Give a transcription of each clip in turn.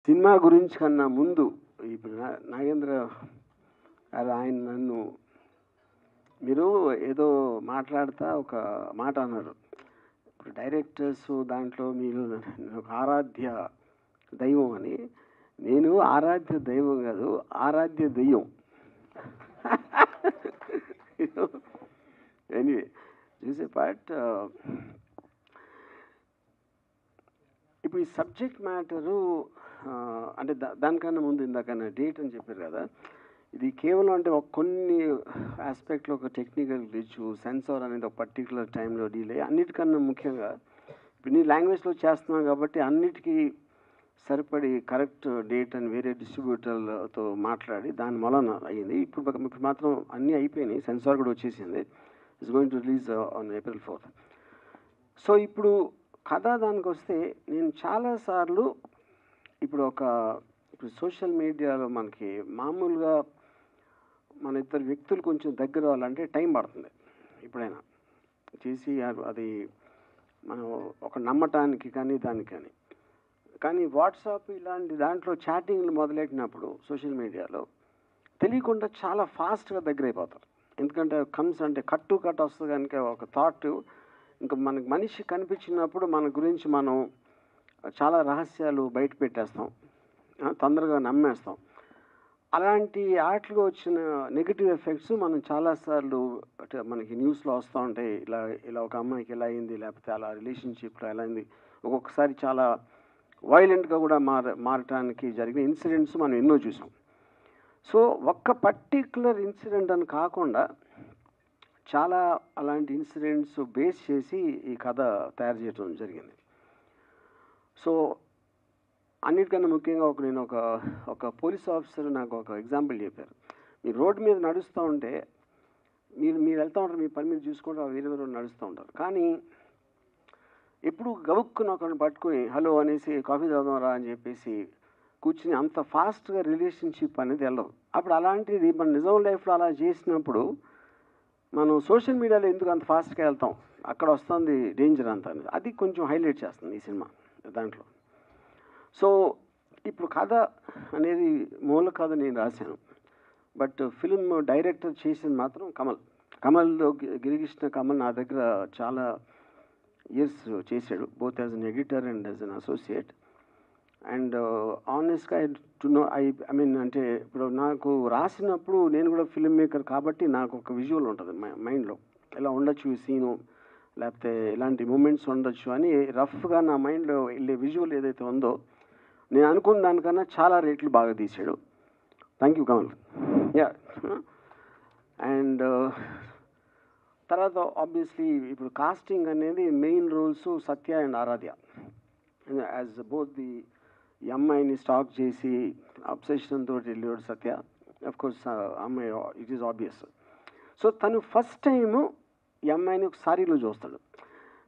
Cinema గురించి కన్నా ముందు ఇప్పుడు నాగేంద్ర గారు ఆయన నన్ను మీరు ఏదో మాట్లాడుతా ఒక మాట అన్నారు. ఇప్పుడు డైరెక్టర్స్ దాంట్లో మీరు ఒక ఆరాధ్య దైవం అని. నేను ఆరాధ్య దైవం కాదు, ఆరాధ్య దెయ్యం. ఎనీవే చూసే పార్ట్ ఇప్పుడు ఈ సబ్జెక్ట్ మ్యాటరు అంటే దానికన్నా ముందు ఇందాకన్నా డేట్ అని చెప్పారు కదా, ఇది కేవలం అంటే ఒక కొన్ని ఆస్పెక్ట్లో ఒక టెక్నికల్ గ్లిచ్, సెన్సార్ అనేది ఒక పర్టికులర్ టైంలో డీలే, అన్నిటికన్నా ముఖ్యంగా ఇప్పుడు నీ లాంగ్వేజ్లో చేస్తున్నావు కాబట్టి అన్నిటికీ సరిపడి కరెక్ట్ డేట్ అని వేరే డిస్ట్రిబ్యూటర్లతో మాట్లాడి దాని వలన అయ్యింది. ఇప్పుడు మాత్రం అన్నీ అయిపోయినాయి, సెన్సార్ కూడా వచ్చేసింది. It's going to release on April 4th. So ఇప్పుడు కథ దానికి వస్తే నేను చాలాసార్లు ఇప్పుడు సోషల్ మీడియాలో మనకి మామూలుగా మన ఇద్దరు వ్యక్తులు కొంచెం దగ్గర అవ్వాలంటే టైం పడుతుంది. ఎప్పుడైనా చేసి అది మనం ఒక నమ్మటానికి కానీ దానికి కానీ వాట్సాప్ ఇలాంటి దాంట్లో చాటింగ్లు మొదలెట్టినప్పుడు సోషల్ మీడియాలో తెలియకుండా చాలా ఫాస్ట్గా దగ్గర అయిపోతారు. ఎందుకంటే కమ్స్ అంటే కట్టు వస్తుంది కనుక ఒక థాట్ ఇంకా మనకు మనిషి కనిపించినప్పుడు మన గురించి మనం చాలా రహస్యాలు బయట పెట్టేస్తాం, తొందరగా నమ్మేస్తాం. అలాంటి ఆటలుగా వచ్చిన నెగిటివ్ ఎఫెక్ట్స్ మనం చాలాసార్లు మనకి న్యూస్లో వస్తూ ఉంటాయి. ఇలా ఒక అమ్మాయికి ఎలా అయింది, లేకపోతే అలా రిలేషన్షిప్లో ఎలా అయింది, ఒక్కొక్కసారి చాలా వైలెంట్గా కూడా మారటానికి జరిగిన ఇన్సిడెంట్స్ మనం ఎన్నో చూసాం. సో ఒక్క పర్టిక్యులర్ ఇన్సిడెంట్ అని కాకుండా చాలా అలాంటి ఇన్సిడెంట్స్ బేస్ చేసి ఈ కథ తయారు చేయడం జరిగింది. సో అన్నిటికన్నా ముఖ్యంగా నేను ఒక పోలీస్ ఆఫీసర్ నాకు ఒక ఎగ్జాంపుల్ చెప్పారు. మీరు రోడ్డు మీద నడుస్తూ ఉంటే మీరు వెళ్తూ ఉంటారు, మీ పని మీరు చూసుకుంటూ వేరే నడుస్తూ ఉంటారు. కానీ ఎప్పుడు గవుక్కుని ఒకరిని పట్టుకుని హలో అనేసి కాఫీ తాగుదాంరా అని చెప్పేసి కూర్చుని అంత ఫాస్ట్గా రిలేషన్షిప్ అనేది వెళ్ళదు. అప్పుడు అలాంటిది మన నిజం లైఫ్లో అలా చేసినప్పుడు మనం సోషల్ మీడియాలో ఎందుకు అంత ఫాస్ట్గా వెళ్తాం, అక్కడ వస్తుంది డేంజర్ అంతా అనేది. అది కొంచెం హైలైట్ చేస్తుంది ఈ సినిమా దాంట్లో. సో ఇప్పుడు కథ అనేది మూల కథ నేను రాశాను, బట్ ఫిల్మ్ డైరెక్టర్ చేసింది మాత్రం కమల్లో గిరికృష్ణ కమల్ నా దగ్గర చాలా ఇయర్స్ చేశాడు, both as an editor and as an associate. And ఆనెస్ట్గా ఐ మీన్ అంటే ఇప్పుడు నాకు రాసినప్పుడు నేను కూడా ఫిల్మ్ మేకర్ కాబట్టి నాకు ఒక విజువల్ ఉంటుంది మైండ్లో, ఇలా ఉండొచ్చు ఈ సీను, లేకపోతే ఇలాంటి మూమెంట్స్ ఉండొచ్చు అని రఫ్గా నా మైండ్లో వెళ్ళే విజువల్ ఏదైతే ఉందో నేను అనుకున్న దానికన్నా చాలా రేట్లు బాగా తీసాడు. Thank you Kamal. Yeah. And తర్వాత ఆబ్వియస్లీ ఇప్పుడు కాస్టింగ్ అనేది main roles Satya and Aaradhya. As both the అమ్మాయిని స్టాక్ చేసి అబ్సెషన్ తోటి వెళ్ళాడు సత్య. అఫ్కోర్స్ అమ్మాయి ఇట్ ఈస్ ఆబ్వియస్. సో తను ఫస్ట్ టైము ఈ అమ్మాయిని ఒక సారీలో చూస్తాడు.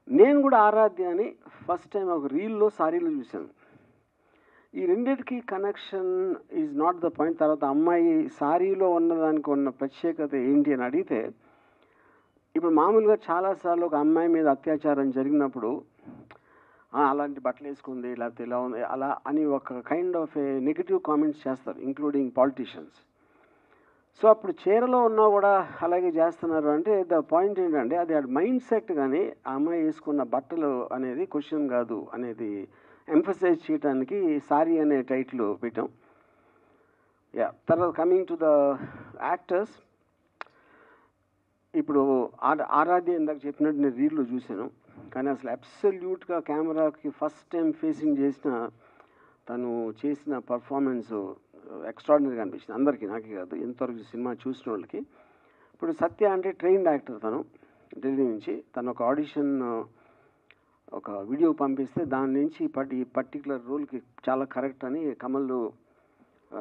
నేను కూడా ఆరాధ్య అని ఫస్ట్ టైం ఒక రీల్లో సారీలో చూశాను. ఈ రెండింటికి connection is not the point. తర్వాత అమ్మాయి సారీలో ఉన్నదానికి ఉన్న ప్రత్యేకత ఏంటి అని అడిగితే, ఇప్పుడు మామూలుగా చాలాసార్లు ఒక అమ్మాయి మీద అత్యాచారం జరిగినప్పుడు అలాంటి బట్టలు వేసుకుంది, లేకపోతే ఇలా ఉంది అలా అని ఒక kind of A negative comments చేస్తారు, ఇంక్లూడింగ్ పాలిటీషియన్స్. సో అప్పుడు చీరలో ఉన్నా కూడా అలాగే చేస్తున్నారు అంటే ద పాయింట్ ఏంటంటే అది మైండ్ సెట్, కానీ ఆ అమ్మాయి వేసుకున్న బట్టలు అనేది క్వశ్చన్ కాదు అనేది ఎంఫసైజ్ చేయడానికి సారీ అనే టైటిల్ పెట్టాం. యా. తర్వాత కమింగ్ టు ద యాక్టర్స్, ఇప్పుడు ఆరాధ్య ఇందాక చెప్పినట్టు నేను రీల్లో చూశాను, కానీ అసలు అబ్సల్యూట్గా కెమెరాకి ఫస్ట్ టైం ఫేసింగ్ చేసిన తను చేసిన పర్ఫార్మెన్స్ ఎక్స్ట్రాడినరీగా అనిపించింది అందరికీ, నాకే కాదు ఇంతవరకు సినిమా చూసిన వాళ్ళకి. ఇప్పుడు సత్య అంటే ట్రైన్డ్ యాక్టర్, తను ఢిల్లీ నుంచి. తను ఒక ఆడిషన్ ఒక వీడియో పంపిస్తే దాని నుంచి ఈ పర్టికులర్ రోల్కి చాలా కరెక్ట్ అని కమల్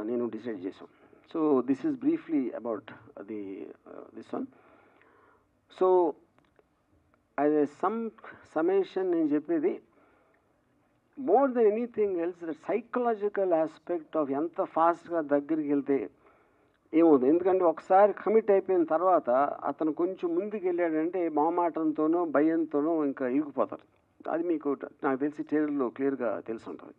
నేను డిసైడ్ చేసాం. So this is briefly about this one. So as a summation నేను చెప్పేది, more than anything else the psychological aspect of ఎంత ఫాస్ట్గా దగ్గరికి వెళ్తే ఏమవుతుంది. ఎందుకంటే ఒకసారి కమిట్ అయిపోయిన తర్వాత అతను కొంచెం ముందుకు వెళ్ళాడంటే మొహమాటంతోనో భయంతోనో ఇంకా ఇరుకుపోతారు. అది మీకు నాకు తెలిసి ట్రైలర్లో క్లియర్గా తెలిసి ఉంటుంది.